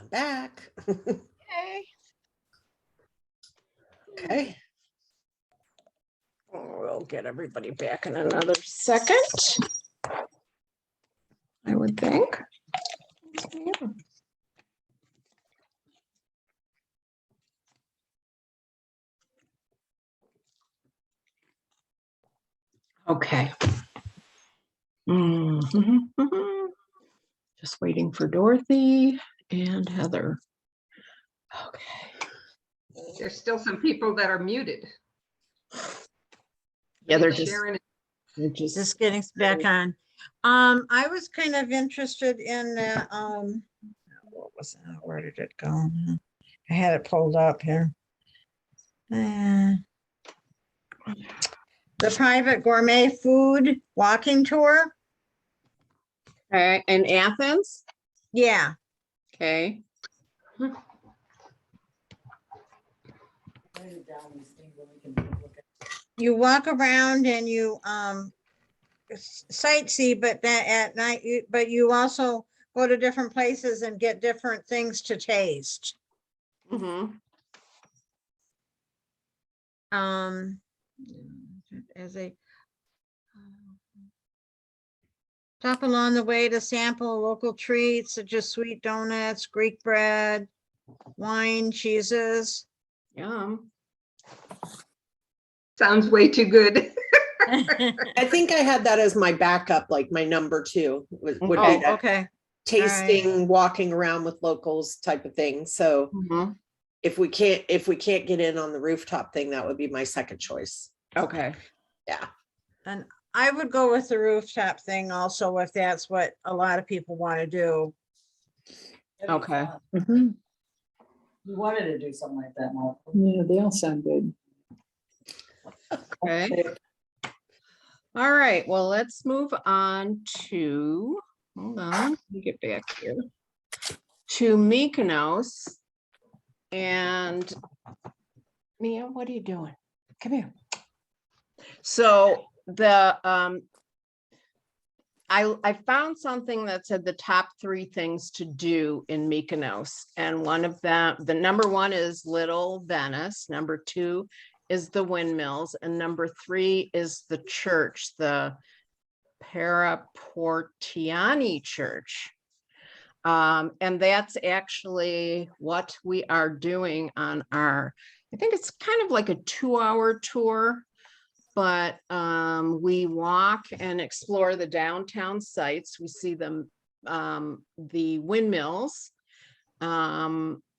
I'm back. Okay. Okay. We'll get everybody back in another second. I would think. Okay. Mhm. Just waiting for Dorothy and Heather. Okay. There's still some people that are muted. Yeah, they're Sharon, Just getting back on. I was kind of interested in the, what was that? Where did it go? I had it pulled up here. The private gourmet food walking tour. Okay, in Athens. Yeah, Okay. you walk around and you sightsee, but then at night, but you also go to different places and get different things to taste. As a stop along the way to sample local treats such as sweet donuts, Greek bread, wine, cheeses. Yum. sounds way too good. I think I had that as my backup, like my number 2 would be Oh, that okay. tasting, walking around with locals type of thing. So Mhm. if we can't get in on the rooftop thing, that would be my second choice. Okay. Yeah. And I would go with the rooftop thing also, if that's what a lot of people want to do. Okay. We wanted to do something like that, Mark. Yeah, they all sound good. Okay. All right, well, let's move on to, hold on, let me get back here. To Mykonos. And Mia, what are you doing? Come here. So the, I found something that said the top 3 things to do in Mykonos. And one of them, the number 1 is Little Venice. Number 2 is the windmills. And number 3 is the church, the Paraportiani Church. And that's actually what we are doing on our, I think it's kind of like a 2-hour tour, but we walk and explore the downtown sites. We see them, the windmills.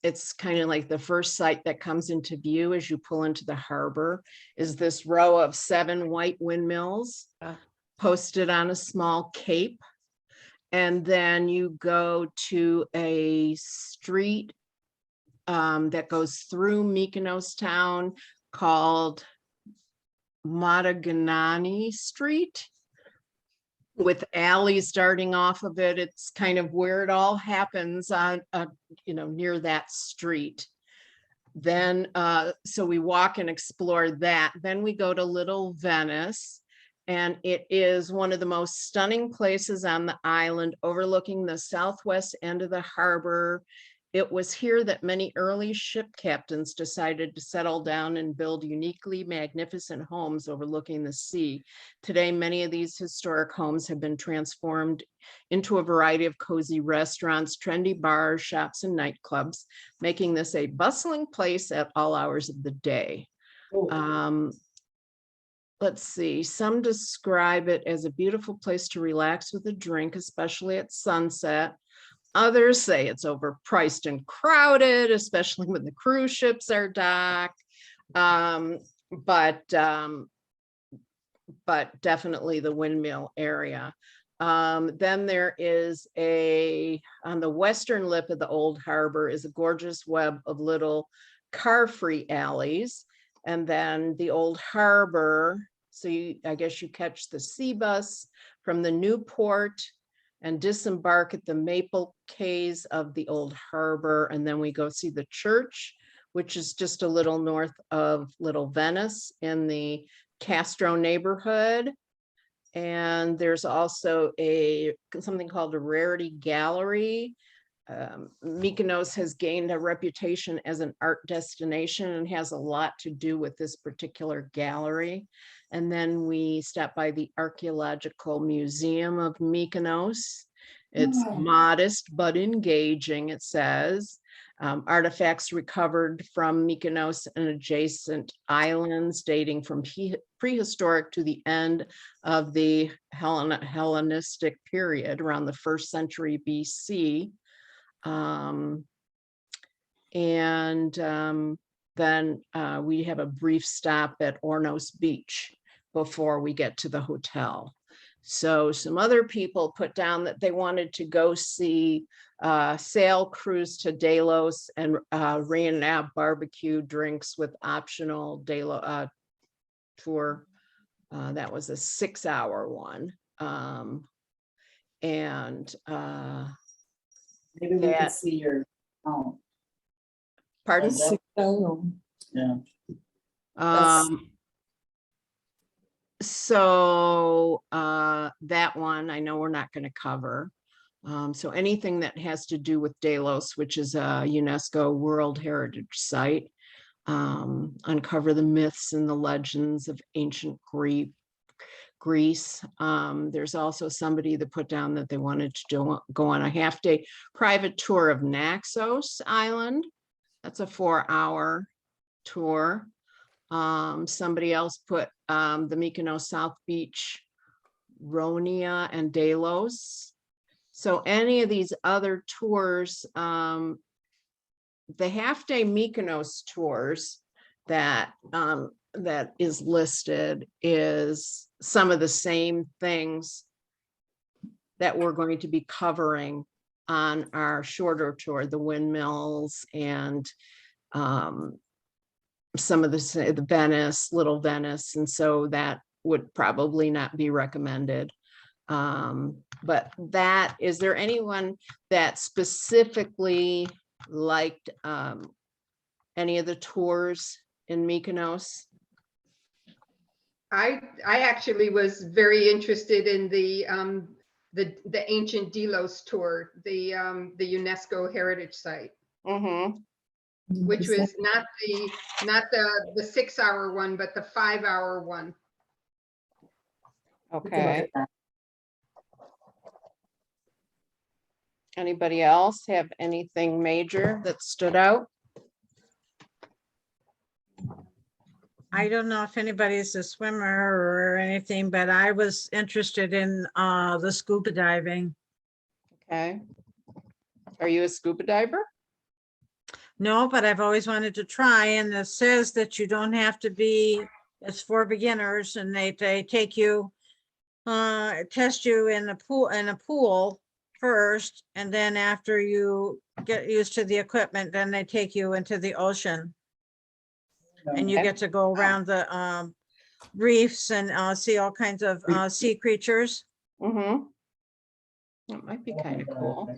It's kind of like the first site that comes into view as you pull into the harbor is this row of 7 white windmills posted on a small cape. And then you go to a street that goes through Mykonos town called Mataganani Street, with alleys starting off of it. It's kind of where it all happens on, near that street. Then, so we walk and explore that. Then we go to Little Venice, and it is one of the most stunning places on the island, overlooking the southwest end of the harbor. It was here that many early ship captains decided to settle down and build uniquely magnificent homes overlooking the sea. Today, many of these historic homes have been transformed into a variety of cozy restaurants, trendy bars, shops, and nightclubs, making this a bustling place at all hours of the day. Let's see, some describe it as a beautiful place to relax with a drink, especially at sunset. Others say it's overpriced and crowded, especially when the cruise ships are docked. But definitely the windmill area. Then there is on the western lip of the old harbor is a gorgeous web of little car-free alleys. And then the old harbor, so I guess you catch the sea bus from the new port and disembark at the maple quays of the old harbor. And then we go see the church, which is just a little north of Little Venice in the Castro neighborhood. And there's also something called a Rarity Gallery Mykonos has gained a reputation as an art destination and has a lot to do with this particular gallery. And then we stopped by the Archaeological Museum of Mykonos. It's modest but engaging, it says. Artifacts recovered from Mykonos and adjacent islands dating from prehistoric to the end of the Hellenistic period around the 1st century BC. Then we have a brief stop at Ornos Beach before we get to the hotel. So some other people put down that they wanted to go see sail cruise to Delos and reenact barbecue drinks with optional Delos tour. That was a 6-hour one. Maybe we that- could see your, oh, Pardon? yeah. So that one I know we're not going to cover. So anything that has to do with Delos, which is a UNESCO World Heritage Site, uncover the myths and the legends of ancient Greece. There's also somebody that put down that they wanted to go on a half-day private tour of Naxos Island. That's a 4-hour tour. Somebody else put the Mykonos South Beach, Ronia and Delos. So any of these other tours, the half-day Mykonos tours that that is listed is some of the same things that we're going to be covering on our shorter tour, the windmills and some of the Venice, Little Venice, and so that would probably not be recommended. But that, is there anyone that specifically liked any of the tours in Mykonos? I actually was very interested in the ancient Delos tour, the UNESCO Heritage Site, Mm-hmm. which was not the 6-hour one, but the 5-hour one. Okay. Anybody else have anything major that stood out? I don't know if anybody's a swimmer or anything, but I was interested in the scuba diving. Okay. Are you a scuba diver? No, but I've always wanted to try, and it says that you don't have to be, it's for beginners, and they take you, test you in a pool first, and then after you get used to the equipment, then they take you into the ocean. And you Okay. get to go around the reefs and see all kinds of sea creatures. Mm-hmm. That might be kind of cool.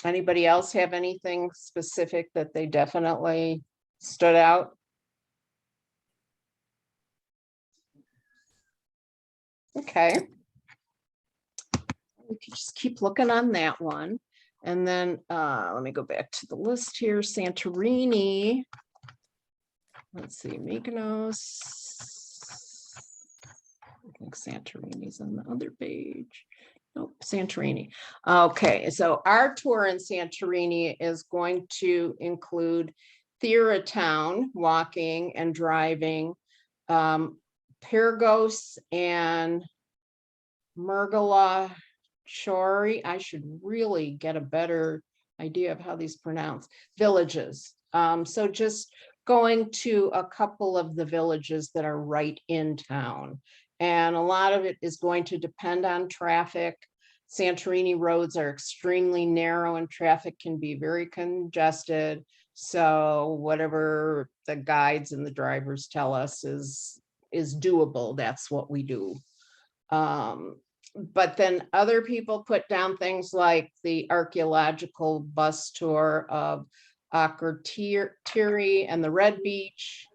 Anybody else have anything specific that they definitely stood out? Okay. We can just keep looking on that one. And then let me go back to the list here. Santorini. Let's see, Mykonos. I think Santorini's on the other page. Nope, Santorini. Okay, so our tour in Santorini is going to include Thera Town, walking and driving, Pyrgos and Mergala Chori. I should really get a better idea of how these pronounce villages. So just going to a couple of the villages that are right in town. And a lot of it is going to depend on traffic. Santorini roads are extremely narrow and traffic can be very congested. So whatever the guides and the drivers tell us is doable, that's what we do. But then other people put down things like the archaeological bus tour of Akrotiri and the Red Beach,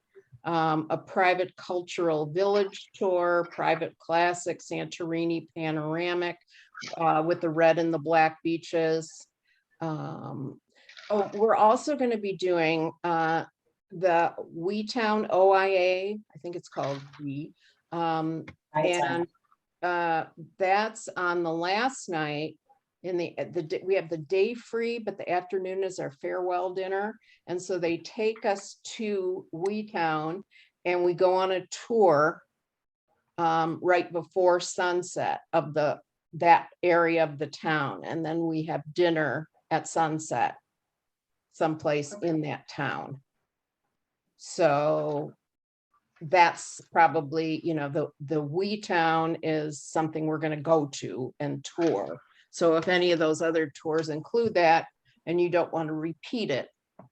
a private cultural village tour, private classic Santorini panoramic with the red and the black beaches. Oh, we're also going to be doing the Weetown OIA, I think it's called We. And that's on the last night in we have the day free, but the afternoon is our farewell dinner. And so they take us to Weetown and we go on a tour right before sunset of that area of the town. And then we have dinner at sunset someplace in that town. So that's probably, the Weetown is something we're going to go to and tour. So if any of those other tours include that and you don't want to repeat it,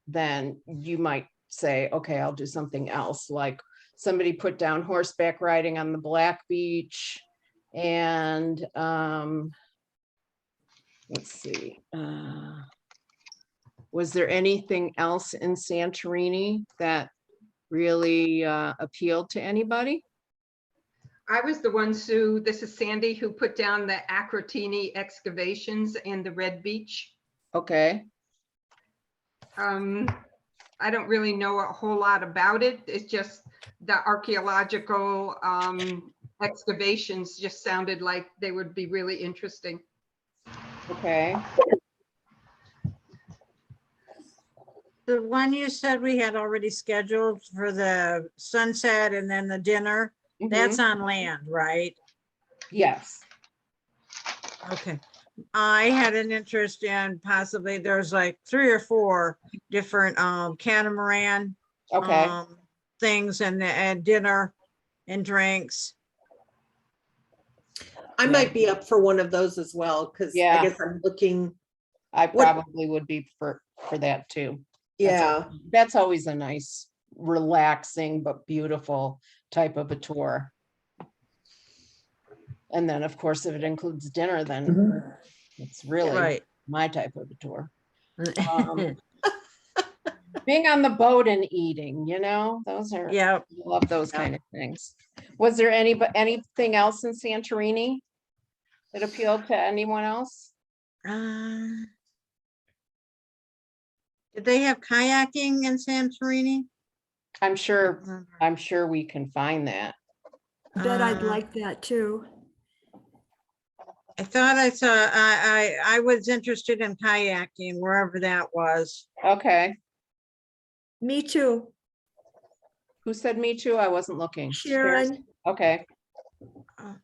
then you might say, okay, I'll do something else. Like somebody put down horseback riding on the Black Beach and let's see. Was there anything else in Santorini that really appealed to anybody? I was the one, Sue, this is Sandy, who put down the Acrotini excavations and the Red Beach. Okay, I don't really know a whole lot about it. It's just the archaeological excavations just sounded like they would be really interesting. okay. The one you said we had already scheduled for the sunset and then the dinner, that's Mhm. on land, right? Yes, Okay. I had an interest in possibly, there's like 3 or 4 different catamaran okay. things and dinner and drinks. I might be up for one of those as well, because I Yeah. guess I'm looking, I What- probably would be for that too. yeah. That's always a nice, relaxing, but beautiful type of a tour. And then, of course, if it includes dinner, then it's really Right. my type of a tour. Being on the boat and eating, those are, Yeah. I love those kind of things. Was there anything else in Santorini that appealed to anyone else? Did they have kayaking in Santorini? I'm sure we can find that. Bet I'd Uh, like that too. I thought I saw, I was interested in kayaking wherever that was. Okay, Me too, who said me too? I wasn't looking. Sharon. Okay. Uh.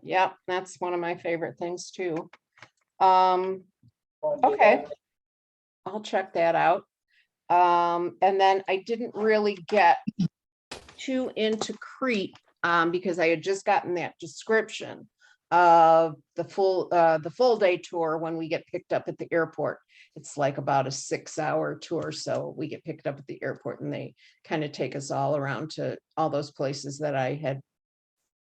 Yep, that's one of my favorite things too. Okay. I'll check that out. And then I didn't really get too into Crete, because I had just gotten that description of the full day tour when we get picked up at the airport. It's like about a 6-hour tour. So we get picked up at the airport and they kind of take us all around to all those places that I had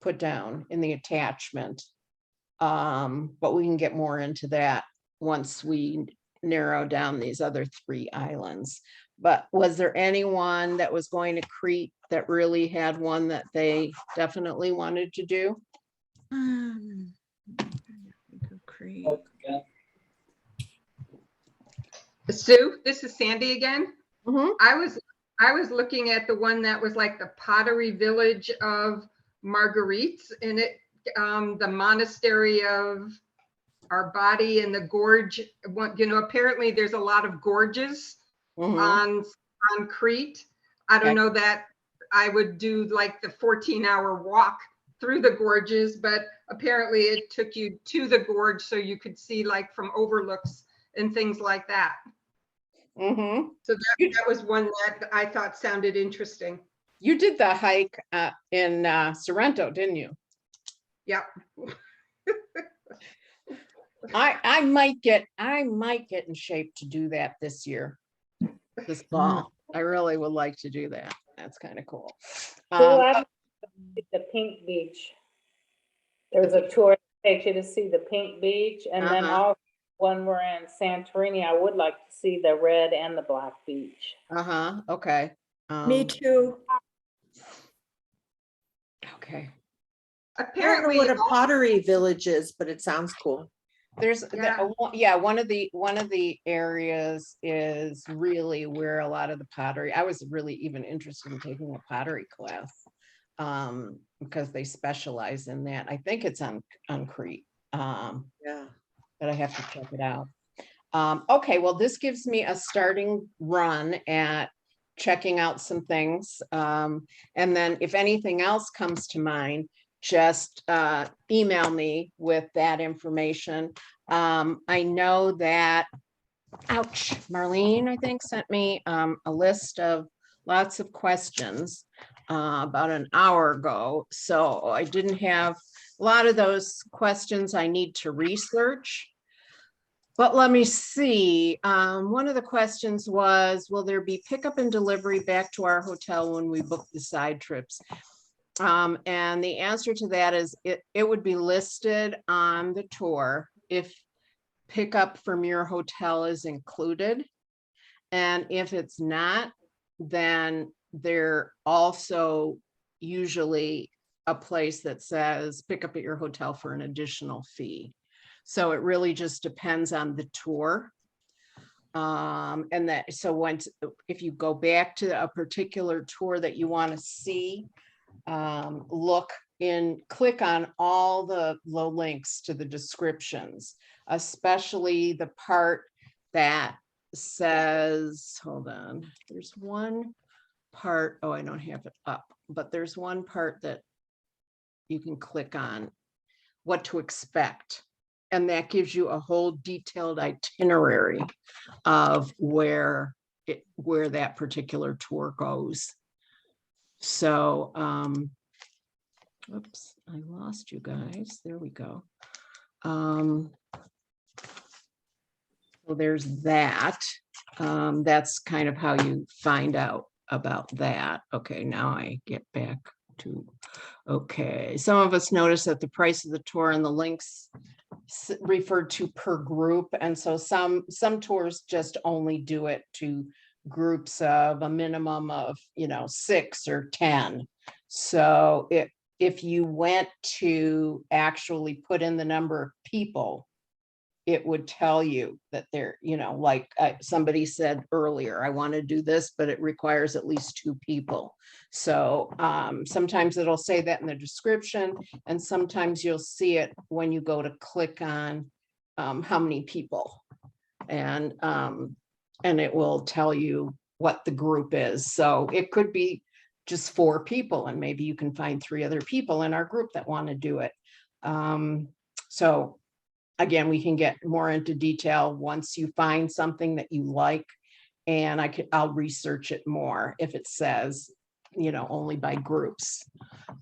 put down in the attachment. But we can get more into that once we narrow down these other 3 islands. But was there anyone that was going to Crete that really had one that they definitely wanted to do? Crete. Sue, this is Sandy again. Mhm. I was looking at the one that was like the pottery village of Marguerite's, and the monastery of our body and the gorge. Apparently there's a lot of gorges Mhm. on Crete. I don't Okay. know that I would do like the 14-hour walk through the gorges, but apparently it took you to the gorge so you could see like from overlooks and things like that. Mhm. So that was one that I thought sounded interesting. You did the hike in Sorrento, didn't you? Yep. I might get in shape to do that this year, this fall. I really would like to do that. That's kind of cool. The Pink Beach. There's a tour that takes you to see the Pink Beach, and then Uh-huh. also when we're in Santorini, I would like to see the Red and the Black Beach. Okay. Me too. Okay. I don't apparently, know what a pottery village is, but it sounds cool. There's, Yeah. yeah, one of the areas is really where a lot of the pottery, I was really even interested in taking a pottery class. Because they specialize in that. I think it's on Crete. Yeah. But I have to check it out. Okay, well, this gives me a starting run at checking out some things. And then if anything else comes to mind, just email me with that information. I know that, ouch, Marlene, I think, sent me a list of lots of questions about an hour ago. So I didn't have a lot of those questions I need to research. But let me see. One of the questions was, will there be pickup and delivery back to our hotel when we book the side trips? And the answer to that is it would be listed on the tour if pickup from your hotel is included. And if it's not, then there also usually a place that says pick up at your hotel for an additional fee. So it really just depends on the tour. And that, so once, if you go back to a particular tour that you want to see, click on all the links to the descriptions, especially the part that says, hold on, there's one part, oh, I don't have it up, but there's one part that you can click on what to expect. And that gives you a whole detailed itinerary of where that particular tour goes. So, oops, I lost you guys. There we go. So there's that. That's kind of how you find out about that. Okay, now I get back to, okay. Some of us noticed that the price of the tour and the links referred to per group. And so some tours just only do it to groups of a minimum of, 6 or 10. So if you went to actually put in the number of people, it would tell you that they're, like somebody said earlier, I want to do this, but it requires at least 2 people. So sometimes it'll say that in the description, and sometimes you'll see it when you go to click on how many people, and it will tell you what the group is. So it could be just 4 people, and maybe you can find 3 other people in our group that want to do it. So again, we can get more into detail once you find something that you like, and I'll research it more if it says, only by groups.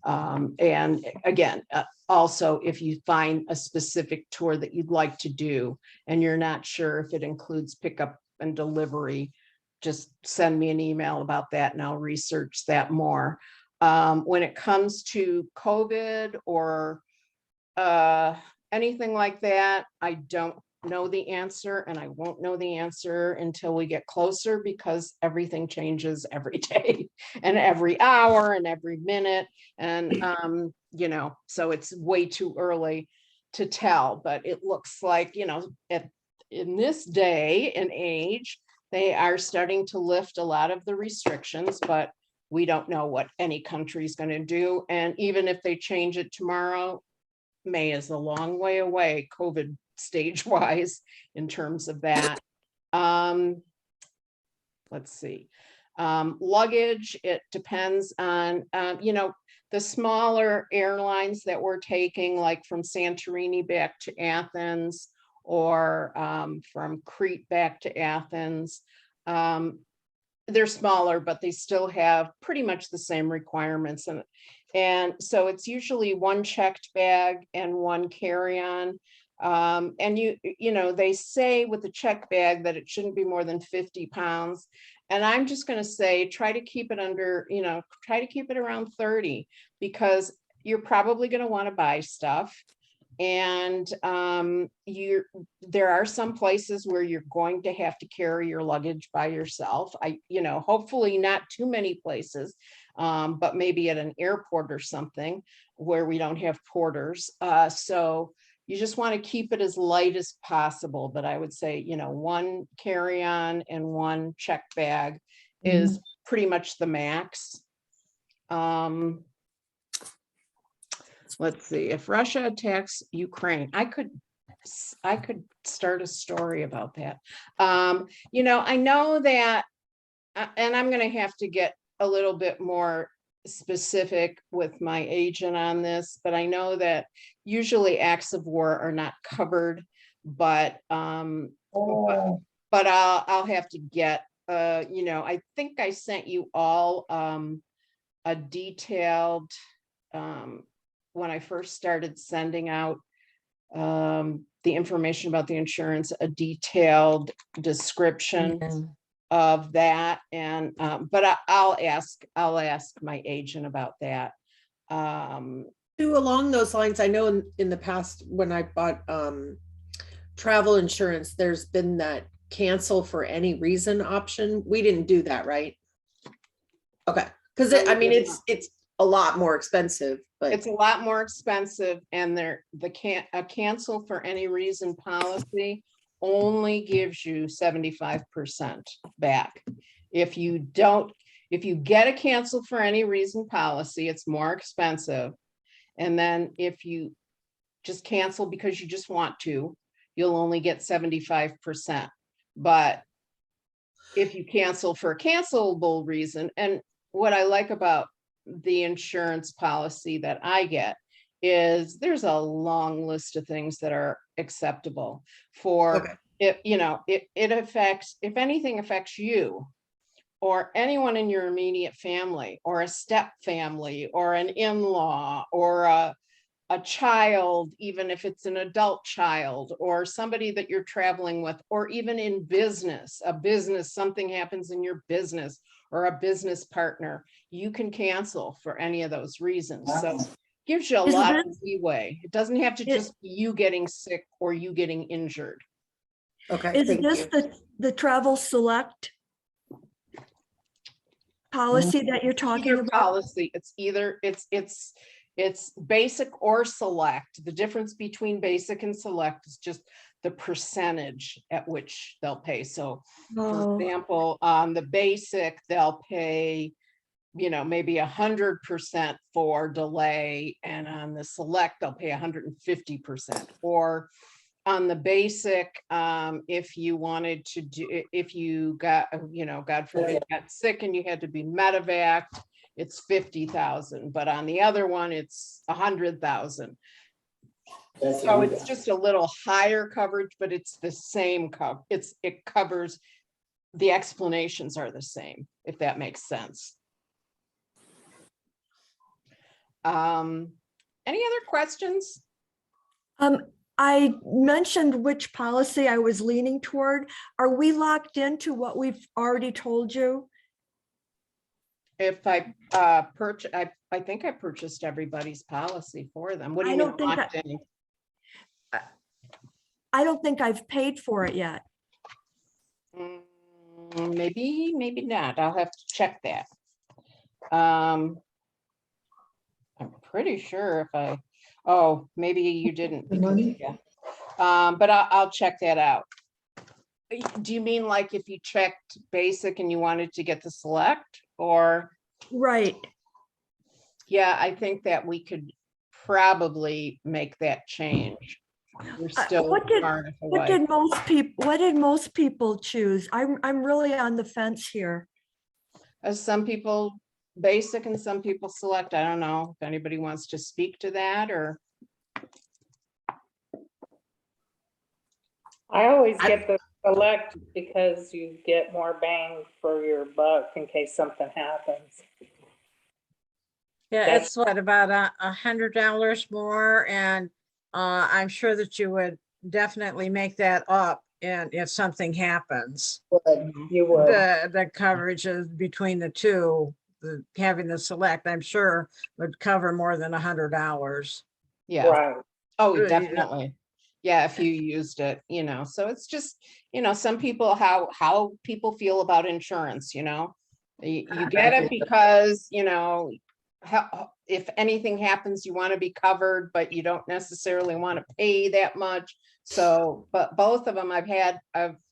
And again, also, if you find a specific tour that you'd like to do and you're not sure if it includes pickup and delivery, just send me an email about that and I'll research that more. When it comes to COVID or anything like that, I don't know the answer, and I won't know the answer until we get closer, because everything changes every day and every hour and every minute. And, so it's way too early to tell, but it looks like, in this day and age, they are starting to lift a lot of the restrictions, but we don't know what any country is going to do. And even if they change it tomorrow, May is a long way away, COVID stage wise, in terms of that. Let's see. Luggage, it depends on, the smaller airlines that we're taking, like from Santorini back to Athens, or from Crete back to Athens. They're smaller, but they still have pretty much the same requirements. And so it's usually 1 checked bag and 1 carry-on. And they say with the check bag that it shouldn't be more than 50 pounds. And I'm just going to say, try to keep it under, try to keep it around 30, because you're probably going to want to buy stuff. And there are some places where you're going to have to carry your luggage by yourself. Hopefully not too many places. but maybe at an airport or something where we don't have porters. So you just want to keep it as light as possible, but I would say, one carry-on and one check bag is pretty much the max. Let's see, if Russia attacks Ukraine, I could start a story about that. I know that, and I'm going to have to get a little bit more specific with my agent on this, but I know that usually acts of war are not covered, but I'll have to get, I think I sent you all a detailed, when I first started sending out the information about the insurance, a detailed description of that. And but I'll ask my agent about that. Along those lines, I know in the past when I bought travel insurance, there's been that cancel for any reason option. We didn't do that, right? Okay, because I mean it's a lot more expensive, but It's a lot more expensive, and a cancel for any reason policy only gives you 75% back. If you get a cancel for any reason policy, it's more expensive. And then if you just cancel because you just want to, you'll only get 75%. But if you cancel for a cancelable reason, and what I like about the insurance policy that I get is there's a long list of things that are acceptable for Okay. it affects, if anything affects you or anyone in your immediate family or a step family or an in-law or a child, even if it's an adult child or somebody that you're traveling with, or even in business, something happens in your business or a business partner, you can cancel for any of those reasons. So gives you a Is lot this- of leeway. It doesn't have to just be you getting sick or you getting injured. okay. Is thank this you. the Travel Select policy that you're talking Either about? policy, it's basic or select. The difference between basic and select is just the percentage at which they'll pay. So for Oh, example, on the basic, they'll pay, maybe 100% for delay, and on the select, they'll pay 150%. Or on the basic, if you wanted to do, if you got, God forbid, got sick and you had to be medevaced, it's 50,000, but on the other one, it's 100,000. So it's just a little higher coverage, but it's the same it covers, the explanations are the same, if that makes sense. Any other questions? I mentioned which policy I was leaning toward. Are we locked into what we've already told you? If I I think I purchased everybody's policy for them. What do I you mean don't think locked in? I don't think I've paid for it yet. Maybe not. I'll have to check that. I'm pretty sure maybe you didn't. Yeah. But I'll check that out. Do you mean like if you checked basic and you wanted to get the select, or? Right. Yeah, I think that we could probably make that change. We're still What did far enough away. what did most people choose? I'm really on the fence here. Some people basic and some people select. I don't know if anybody wants to speak to that, or. I always get the select because you get more bang for your buck in case something happens. Yeah, That's- it's what, about $100 more, and I'm sure that you would definitely make that up, and if something happens. You would. The coverage is between the two, having the select, I'm sure would cover more than $100. Yeah. Right. Oh, Yeah. definitely. Yeah, if you used it, so it's just, some people, how people feel about insurance, You get it because, you know, if anything happens, you want to be covered, but you don't necessarily want to pay that much. So, but both of them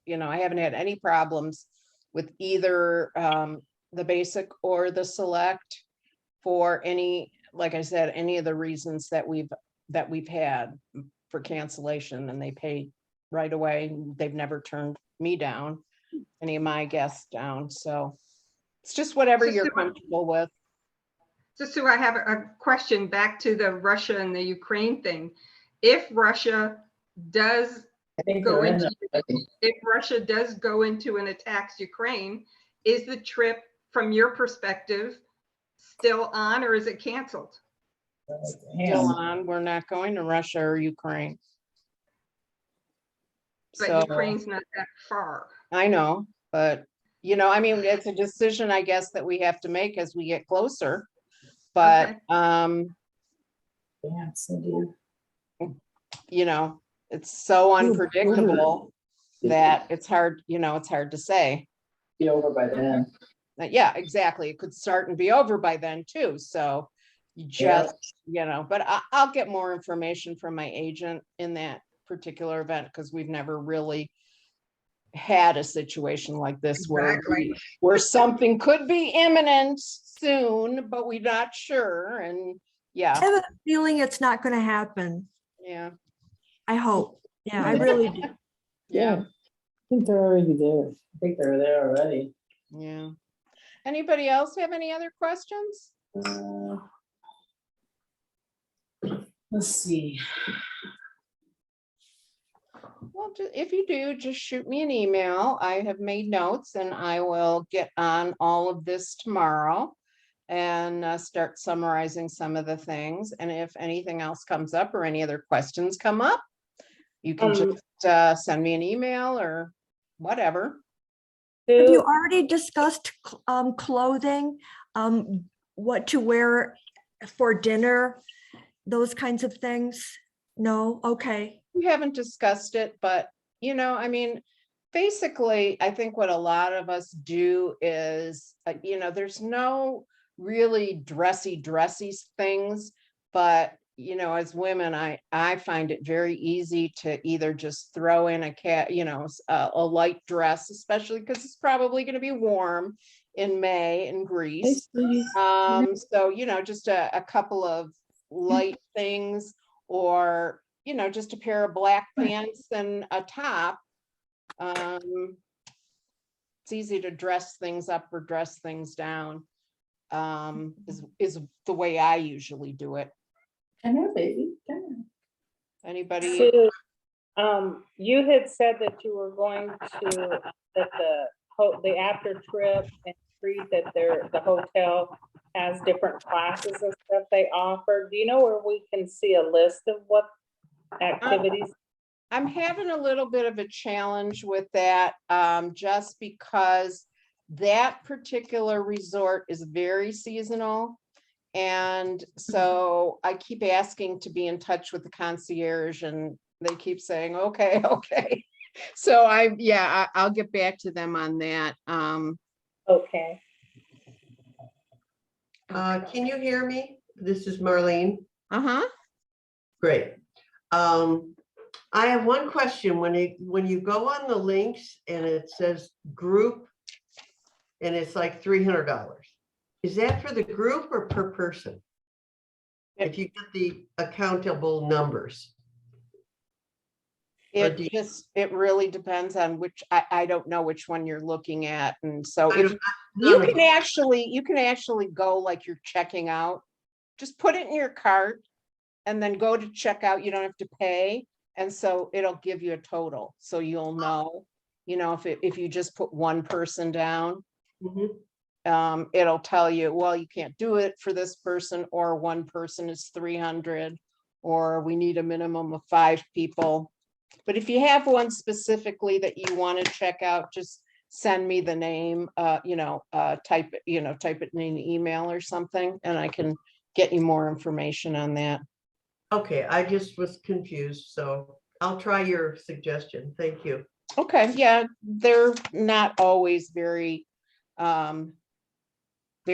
you know, I haven't had any problems with either the basic or the select for any, like I said, any of the reasons that we've had for cancellation, and they paid right away. They've never turned me down, any of my guests down. So it's just whatever So you're Sue- comfortable with. So Sue, I have a question back to the Russia and the Ukraine thing. If Russia does I think go they're in into, there. if Russia does go into and attacks Ukraine, is the trip, from your perspective, still on, or is it canceled? Still on, we're not going to Russia or Ukraine. But So Ukraine's not that far. I know, but you know, I mean, it's a decision, I guess, that we have to make as we get closer. But Okay. Yeah, so do you know, it's so unpredictable that it's hard, you know, it's hard to say. be over by then. Yeah, exactly. It could start and be over by then too. So you just, you know, but I'll get more information from my agent in that particular event, because we've never really had a situation like this Exactly. where something could be imminent soon, but we're not sure. And I yeah, have a feeling it's not going to happen. yeah, I hope. Yeah, I really do. yeah, I think they're already there. I think they're there already. yeah. Anybody else have any other questions? Let's see. Well, if you do, just shoot me an email. I have made notes and I will get on all of this tomorrow and start summarizing some of the things. And if anything else comes up or any other questions come up, you can just send me an email or whatever. Have you Sue, already discussed clothing, what to wear for dinner, those kinds of things? No? Okay. We haven't discussed it, but you know, I mean, basically, I think what a lot of us do is, you know, there's no really dressy things, but you know, as women, I find it very easy to either just throw in a light dress, especially because it's probably going to be warm in May in Greece. So, you know, just a couple of light things, or, you know, just a pair of black pants and a top. It's easy to dress things up or dress things down, is the way I usually do it. Come here, baby. Come here. Anybody? Sue, you had said that you were going to, that the after trip and treat that the hotel has different classes and stuff they offer. Do you know where we can see a list of what activities? I'm having a little bit of a challenge with that, just because that particular resort is very seasonal. And so I keep asking to be in touch with the concierge and they keep saying, okay, okay. So I'll get back to them on that. Okay. Can you hear me? This is Marlene. Uh-huh. Great. I have one question. When you go on the links and it says group and it's like $300, is that for the group or per person? If you get the accountable numbers. It really depends on which, I don't know which one you're looking at. And so if None you of can them. actually go like you're checking out, just put it in your cart and then go to checkout. You don't have to pay. And so it'll give you a total. So you'll know, you know, if you just put one person down, Mhm. it'll tell you, well, you can't do it for this person, or one person is 300, or we need a minimum of 5 people. But if you have one specifically that you want to check out, just send me the name, type it in an email or something, and I can get you more information on that. Okay, I just was confused, so I'll try your suggestion. Thank you. Okay, yeah, they're not always very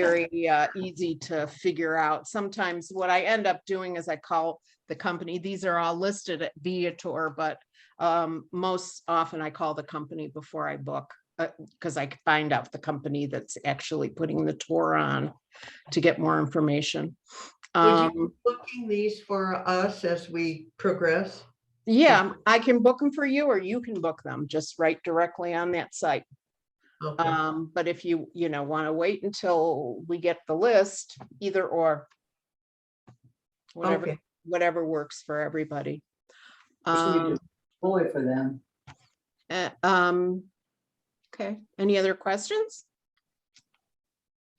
very easy to figure out. Sometimes what I end up doing is I call the company. These are all listed at Viator, but most often I call the company before I book, because I can find out the company that's actually putting the tour on to get more information. Would you be booking these for us as we progress? Yeah, I can book them for you, or you can book them just right directly on that site. Okay. But if you want to wait until we get the list, either or. Okay. Whatever works for everybody. Boy for them. Okay, any other questions?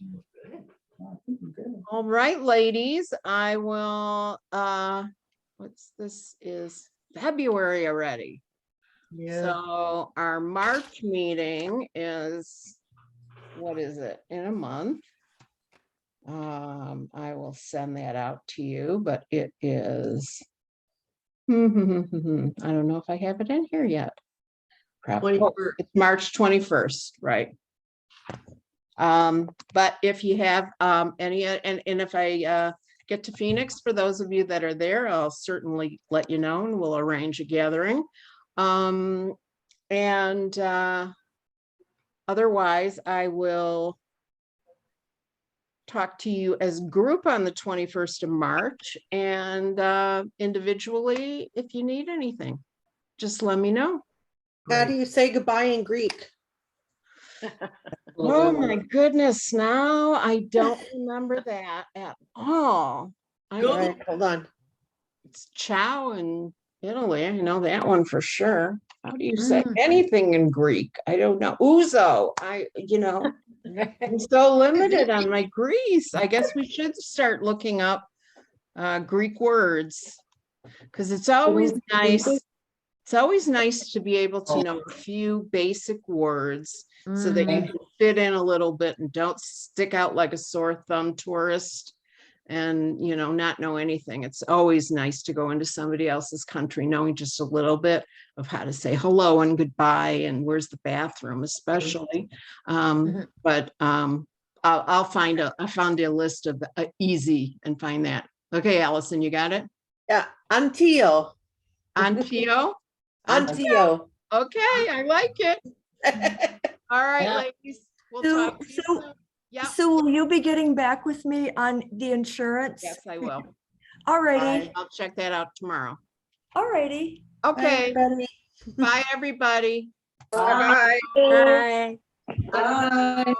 I think we're good. All right, ladies, I will, this is February already. Yeah. So our March meeting is, what is it, in a month? I will send that out to you, but it is. I don't know if I have it in here yet. Probably. 21st. It's March 21st, right? But if you have any, and if I get to Phoenix, for those of you that are there, I'll certainly let you know and we'll arrange a gathering. Otherwise, I will talk to you as a group on the 21st of March, and individually, if you need anything, just let me know. How do you say goodbye in Greek? Oh my goodness, now I don't remember that at all. All right, hold on. It's ciao in Italy. I know that one for sure. How do you say anything in Greek? I don't know. Ouzo. I'm so limited on my Greece. I guess we should start looking up Greek words, because it's always nice. It's always nice to be able to know a few basic words so that you can fit in a little bit and don't stick out like a sore thumb tourist and, not know anything. It's always nice to go into somebody else's country knowing just a little bit of how to say hello and goodbye and where's the bathroom, especially. But I found a list of easy and find that. Okay, Allison, you got it? Yeah, Antio. Antio? Antio. Okay, I like it. All right, Yeah. ladies. We'll talk to you soon. Yeah, So will you be getting back with me on the insurance? yes, I will. Alrighty, I'll check that out tomorrow. alrighty. Okay, bye, everybody. Bye. Bye. Bye.